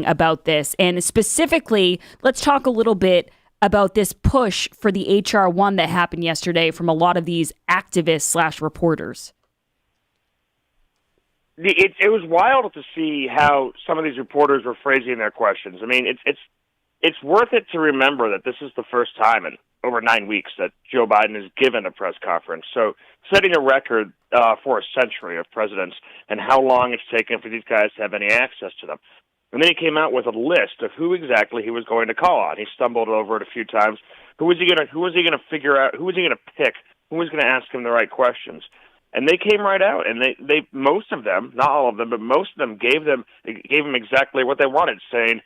about this. And specifically, let's talk a little bit about this push for the H.R. 1 that happened yesterday from a lot of these activists / reporters. It was wild to see how some of these reporters were phrasing their questions. I mean, it's worth it to remember that this is the first time in over 9 weeks that Joe Biden has given a press conference. So setting a record for a century of presidents and how long it's taken for these guys to have any access to them. And then he came out with a list of who exactly he was going to call on. He stumbled over it a few times. Who was he going to figure out? Who was he going to pick? Who was going to ask him the right questions? And they came right out, and they most of them, not all of them, but most of them gave him exactly what they wanted, saying,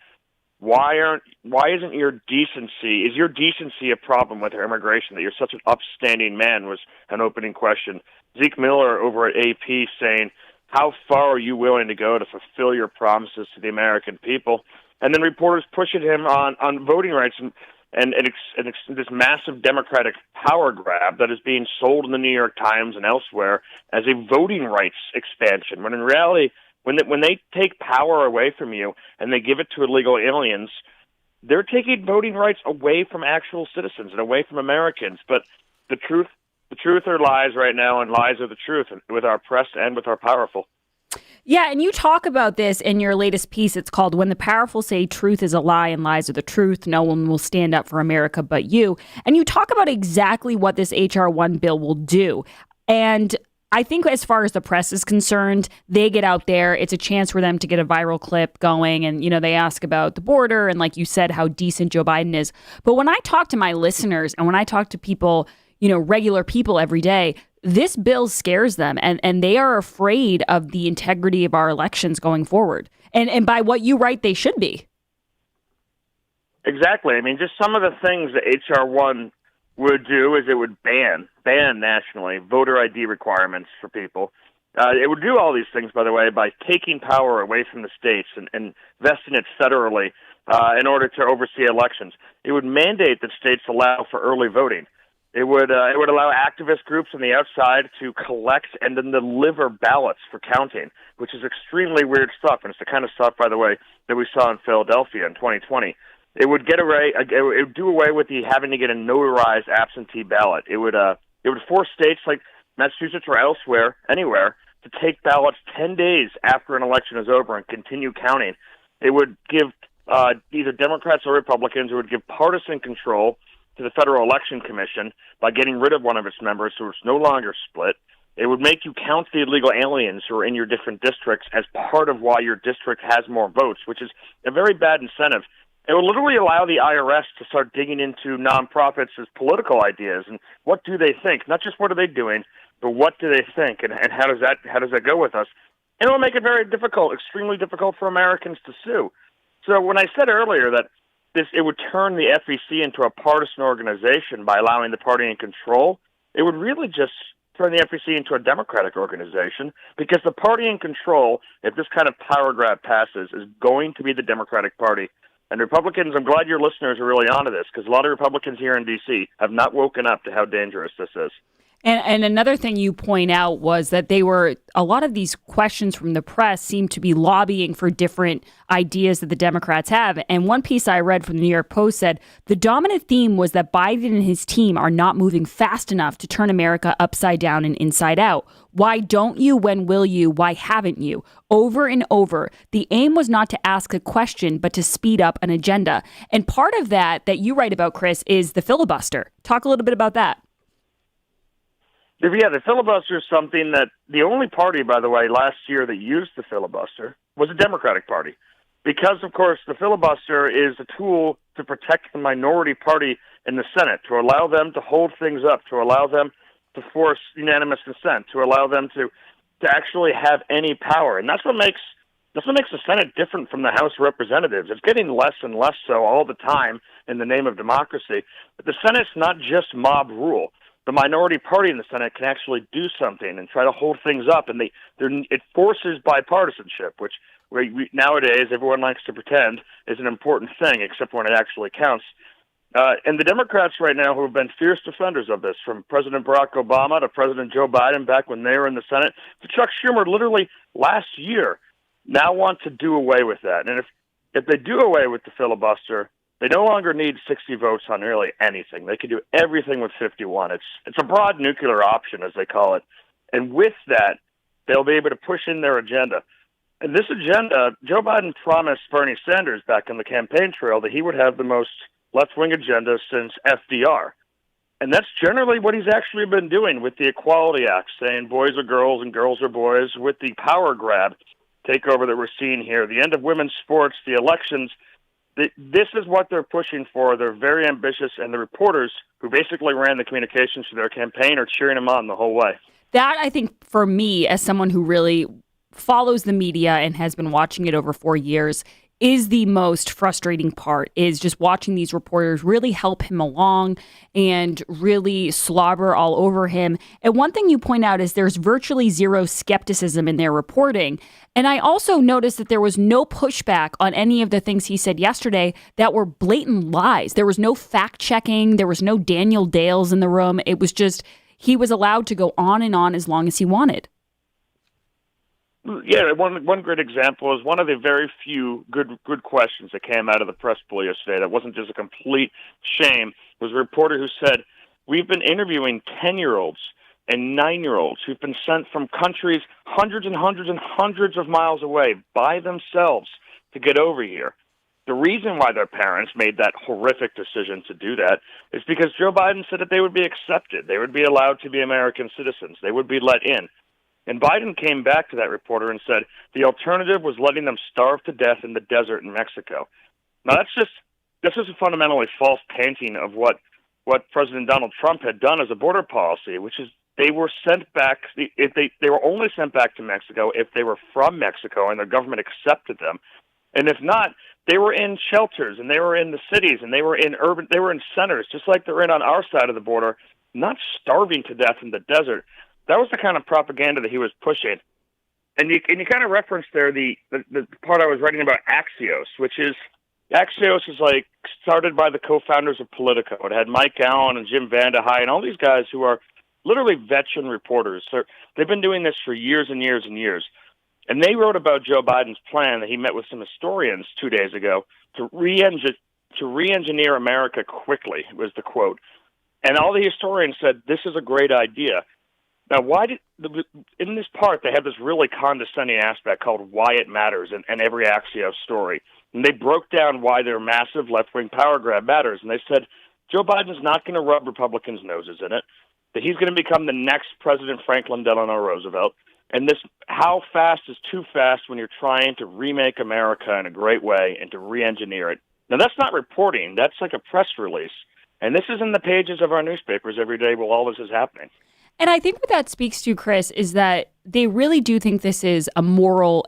why isn't your decency, is your decency a problem with our immigration, that you're such an upstanding man, was an opening question. Zeke Miller over at AP saying, how far are you willing to go to fulfill your promises to the American people? And then reporters pushing him on voting rights and this massive Democratic power grab that is being sold in the New York Times and elsewhere as a voting rights expansion, when in reality, when they take power away from you and they give it to illegal aliens, they're taking voting rights away from actual citizens and away from Americans. But the truth are lies right now, and lies are the truth with our press and with our powerful. Yeah, and you talk about this in your latest piece. It's called When the Powerful Say Truth is a Lie and Lies Are the Truth, No One Will Stand Up for America But You. And you talk about exactly what this H.R. 1 bill will do. And I think as far as the press is concerned, they get out there. It's a chance for them to get a viral clip going. And, they ask about the border and, like you said, how decent Joe Biden is. But when I talk to my listeners and when I talk to people, regular people every day, this bill scares them, and they are afraid of the integrity of our elections going forward. And by what you write, they should be. Exactly. I mean, just some of the things that H.R. 1 would do is it would ban nationally voter ID requirements for people. It would do all these things, by the way, by taking power away from the states and vesting it federally in order to oversee elections. It would mandate that states allow for early voting. It would allow activist groups on the outside to collect and then deliver ballots for counting, which is extremely weird stuff, and it's the kind of stuff, by the way, that we saw in Philadelphia in 2020. It would do away with the having to get a notarized absentee ballot. It would force states like Massachusetts or elsewhere, anywhere, to take ballots 10 days after an election is over and continue counting. It would give either Democrats or Republicans, it would give partisan control to the Federal Election Commission by getting rid of one of its members so it's no longer split. It would make you count the illegal aliens who are in your different districts as part of why your district has more votes, which is a very bad incentive. It will literally allow the IRS to start digging into nonprofits' political ideas and what do they think? Not just what are they doing, but what do they think, and how does that go with us? And it will make it very difficult, extremely difficult for Americans to sue. So when I said earlier that it would turn the FEC into a partisan organization by allowing the party in control, it would really just turn the FEC into a Democratic organization, because the party in control, if this kind of power grab passes, is going to be the Democratic Party. And Republicans, I'm glad your listeners are really onto this, because a lot of Republicans here in D.C. have not woken up to how dangerous this is. And another thing you point out was that a lot of these questions from the press seem to be lobbying for different ideas that the Democrats have. And one piece I read from the New York Post said the dominant theme was that Biden and his team are not moving fast enough to turn America upside down and inside out. Why don't you? When will you? Why haven't you? Over and over. The aim was not to ask a question, but to speed up an agenda. And part of that you write about, Chris, is the filibuster. Talk a little bit about that. Yeah, the filibuster is something that the only party, by the way, last year that used the filibuster was the Democratic Party. Because, of course, the filibuster is a tool to protect the minority party in the Senate, to allow them to hold things up, to allow them to force unanimous consent, to allow them to actually have any power. And that's what makes the Senate different from the House of Representatives. It's getting less and less so all the time in the name of democracy. But the Senate's not just mob rule. The minority party in the Senate can actually do something and try to hold things up, and it forces bipartisanship, which nowadays everyone likes to pretend is an important thing, except when it actually counts. And the Democrats right now, who have been fierce defenders of this, from President Barack Obama to President Joe Biden back when they were in the Senate, to Chuck Schumer literally last year, now want to do away with that. And if they do away with the filibuster, they no longer need 60 votes on nearly anything. They can do everything with 51. It's a broad nuclear option, as they call it. And with that, they'll be able to push in their agenda. And this agenda, Joe Biden promised Bernie Sanders back on the campaign trail that he would have the most left-wing agenda since FDR. And that's generally what he's actually been doing with the Equality Act, saying boys are girls and girls are boys, with the power grab takeover that we're seeing here, the end of women's sports, the elections. This is what they're pushing for. They're very ambitious, and the reporters who basically ran the communications for their campaign are cheering them on the whole way. That, I think, for me, as someone who really follows the media and has been watching it over 4 years, is the most frustrating part, is just watching these reporters really help him along and really slobber all over him. And one thing you point out is there's virtually zero skepticism in their reporting. And I also noticed that there was no pushback on any of the things he said yesterday that were blatant lies. There was no fact checking. There was no Daniel Dales in the room. It was just, he was allowed to go on and on as long as he wanted. Yeah, one great example is one of the very few good questions that came out of the press pool yesterday that wasn't just a complete shame, was a reporter who said, we've been interviewing 10-year-olds and 9-year-olds who've been sent from countries hundreds and hundreds and hundreds of miles away by themselves to get over here. The reason why their parents made that horrific decision to do that is because Joe Biden said that they would be accepted. They would be allowed to be American citizens. They would be let in. And Biden came back to that reporter and said the alternative was letting them starve to death in the desert in Mexico. Now, this is a fundamentally false painting of what President Donald Trump had done as a border policy, which is they were sent back. They were only sent back to Mexico if they were from Mexico and their government accepted them, and if not, they were in shelters and they were in the cities and they were in centers, just like they're in on our side of the border, not starving to death in the desert. That was the kind of propaganda that he was pushing. And you kind of referenced there the part I was writing about Axios, which is like started by the co-founders of Politico. It had Mike Allen and Jim Vandehei and all these guys who are literally veteran reporters. They've been doing this for years and years and years. And they wrote about Joe Biden's plan that he met with some historians 2 days ago to re-engineer America quickly, was the quote. And all the historians said, this is a great idea. Now, in this part, they have this really condescending aspect called Why It Matters in every Axios story. And they broke down why their massive left-wing power grab matters. And they said, Joe Biden's not going to rub Republicans' noses in it, that he's going to become the next President Franklin Delano Roosevelt. And this, how fast is too fast when you're trying to remake America in a great way and to re-engineer it. Now, that's not reporting. That's like a press release. And this is in the pages of our newspapers every day while all this is happening. And I think what that speaks to, Chris, is that they really do think this is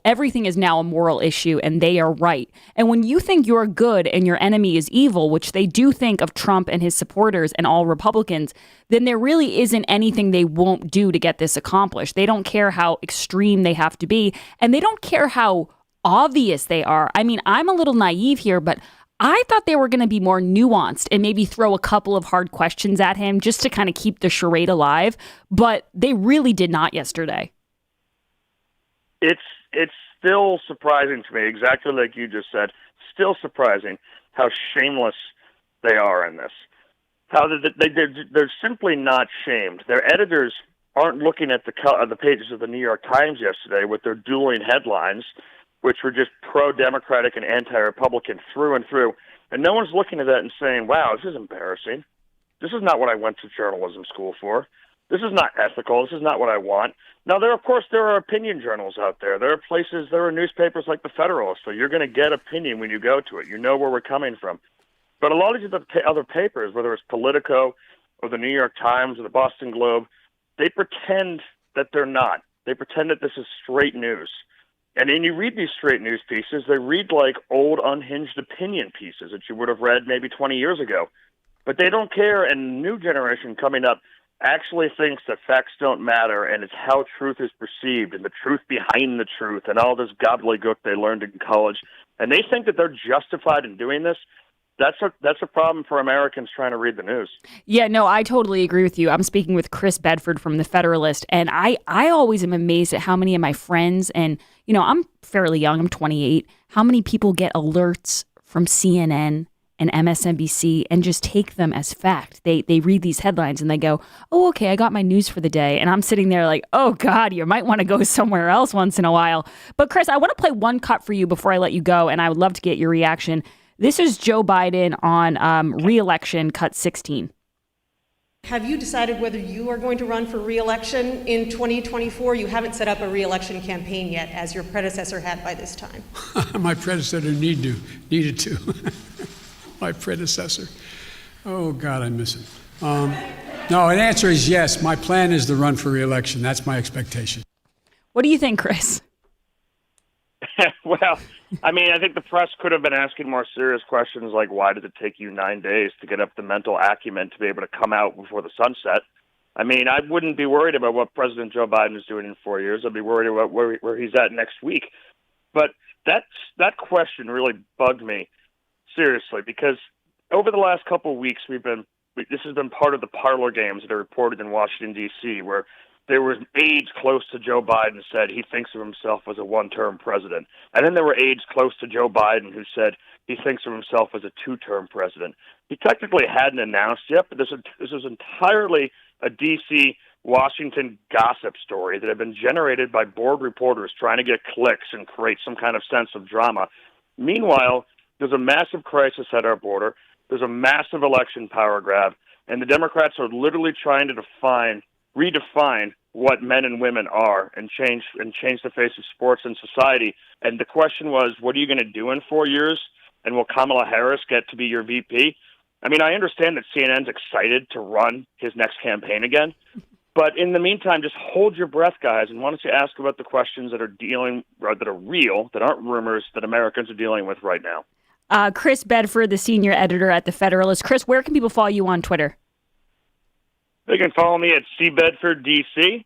everything is now a moral issue, and they are right. And when you think you're good and your enemy is evil, which they do think of Trump and his supporters and all Republicans, then there really isn't anything they won't do to get this accomplished. They don't care how extreme they have to be, and they don't care how obvious they are. I mean, I'm a little naive here, but I thought they were going to be more nuanced and maybe throw a couple of hard questions at him just to kind of keep the charade alive. But they really did not yesterday. It's still surprising to me, exactly like you just said, still surprising how shameless they are in this. How they're simply not shamed. Their editors aren't looking at the pages of the New York Times yesterday with their dueling headlines, which were just pro-Democratic and anti-Republican through and through. And no one's looking at that and saying, wow, this is embarrassing. This is not what I went to journalism school for. This is not ethical. This is not what I want. Now, there are opinion journals out there. There are newspapers like the Federalist, so you're going to get opinion when you go to it. You know where we're coming from. But a lot of these other papers, whether it's Politico or the New York Times or the Boston Globe, they pretend that they're not. They pretend that this is straight news. And when you read these straight news pieces, they read like old unhinged opinion pieces that you would have read maybe 20 years ago. But they don't care, and the new generation coming up actually thinks that facts don't matter, and it's how truth is perceived and the truth behind the truth and all this gobbledygook they learned in college. And they think that they're justified in doing this. That's a problem for Americans trying to read the news. Yeah, no, I totally agree with you. I'm speaking with Chris Bedford from the Federalist, and I always am amazed at how many of my friends, and, you know, I'm fairly young, I'm 28, how many people get alerts from CNN and MSNBC and just take them as fact. They read these headlines and they go, oh, okay, I got my news for the day. And I'm sitting there like, oh, God, you might want to go somewhere else once in a while. But Chris, I want to play one cut for you before I let you go, and I would love to get your reaction. This is Joe Biden on re-election, cut 16. Have you decided whether you are going to run for re-election in 2024? You haven't set up a re-election campaign yet, as your predecessor had by this time. My predecessor needed to. My predecessor. Oh, God, I miss him. No, an answer is yes. My plan is to run for re-election. That's my expectation. What do you think, Chris? Well, I mean, I think the press could have been asking more serious questions like, why did it take you 9 days to get up the mental acumen to be able to come out before the sunset? I mean, I wouldn't be worried about what President Joe Biden is doing in 4 years. I'd be worried about where he's at next week. But that question really bugged me, seriously, because over the last couple of weeks, this has been part of the parlor games that are reported in Washington, D.C., where there were aides close to Joe Biden who said he thinks of himself as a one-term president. And then there were aides close to Joe Biden who said he thinks of himself as a two-term president. He technically hadn't announced yet, but this was entirely a D.C., Washington gossip story that had been generated by bored reporters trying to get clicks and create some kind of sense of drama. Meanwhile, there's a massive crisis at our border. There's a massive election power grab, and the Democrats are literally trying to redefine what men and women are and change the face of sports and society. And the question was, what are you going to do in 4 years? And will Kamala Harris get to be your VP? I mean, I understand that CNN's excited to run his next campaign again, but in the meantime, just hold your breath, guys, and why don't you ask about the questions that are real, that aren't rumors, that Americans are dealing with right now. Chris Bedford, the senior editor at the Federalist. Chris, where can people follow you on Twitter? They can follow me at cbedfordDC.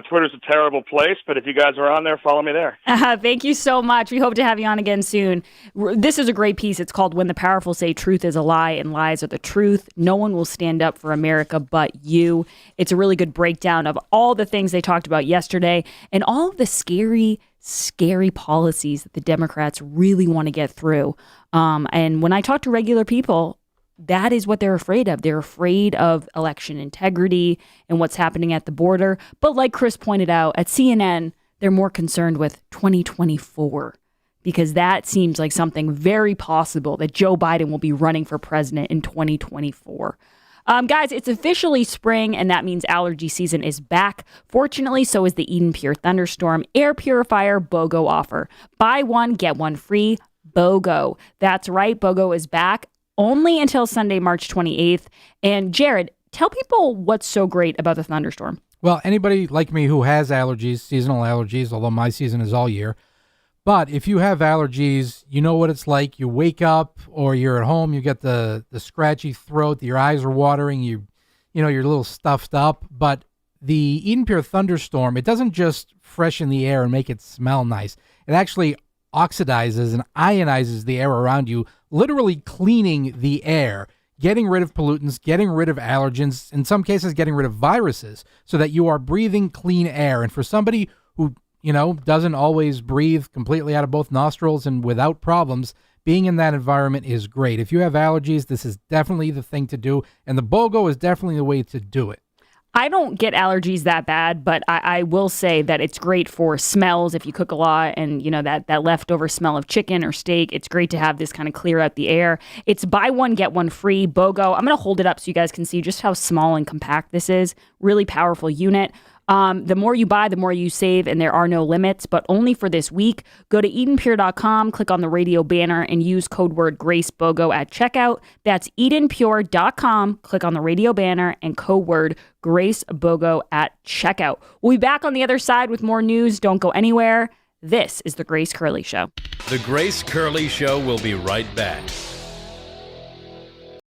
Twitter's a terrible place, but if you guys are on there, follow me there. Thank you so much. We hope to have you on again soon. This is a great piece. It's called When the Powerful Say Truth is a Lie and Lies Are the Truth. No one will stand up for America but you. It's a really good breakdown of all the things they talked about yesterday and all of the scary policies that the Democrats really want to get through. And when I talk to regular people, that is what they're afraid of. They're afraid of election integrity and what's happening at the border. But like Chris pointed out, at CNN, they're more concerned with 2024 because that seems like something very possible that Joe Biden will be running for president in 2024. Guys, it's officially spring, and that means allergy season is back. Fortunately, so is the Eden Pure Thunderstorm Air Purifier BOGO offer. Buy one, get one free. BOGO. That's right. BOGO is back only until Sunday, March 28th. And Jared, tell people what's so great about the thunderstorm. Well, anybody like me who has allergies, seasonal allergies, although my season is all year. But if you have allergies, you know what it's like. You wake up or you're at home, you get the scratchy throat, your eyes are watering, you're a little stuffed up. But the Eden Pure Thunderstorm, it doesn't just freshen the air and make it smell nice. It actually oxidizes and ionizes the air around you, literally cleaning the air, getting rid of pollutants, getting rid of allergens, in some cases getting rid of viruses, so that you are breathing clean air. And for somebody who, doesn't always breathe completely out of both nostrils and without problems, being in that environment is great. If you have allergies, this is definitely the thing to do, and the BOGO is definitely the way to do it. I don't get allergies that bad, but I will say that it's great for smells if you cook a lot and, that leftover smell of chicken or steak. It's great to have this kind of clear out the air. It's buy one, get one free BOGO. I'm going to hold it up so you guys can see just how small and compact this is. Really powerful unit. The more you buy, the more you save, and there are no limits, but only for this week. Go to EdenPure.com, click on the radio banner, and use code word GraceBOGO at checkout. That's EdenPure.com, click on the radio banner, and code word GraceBOGO at checkout. We'll be back on the other side with more news. Don't go anywhere. This is The Grace Curley Show. The Grace Curley Show will be right back.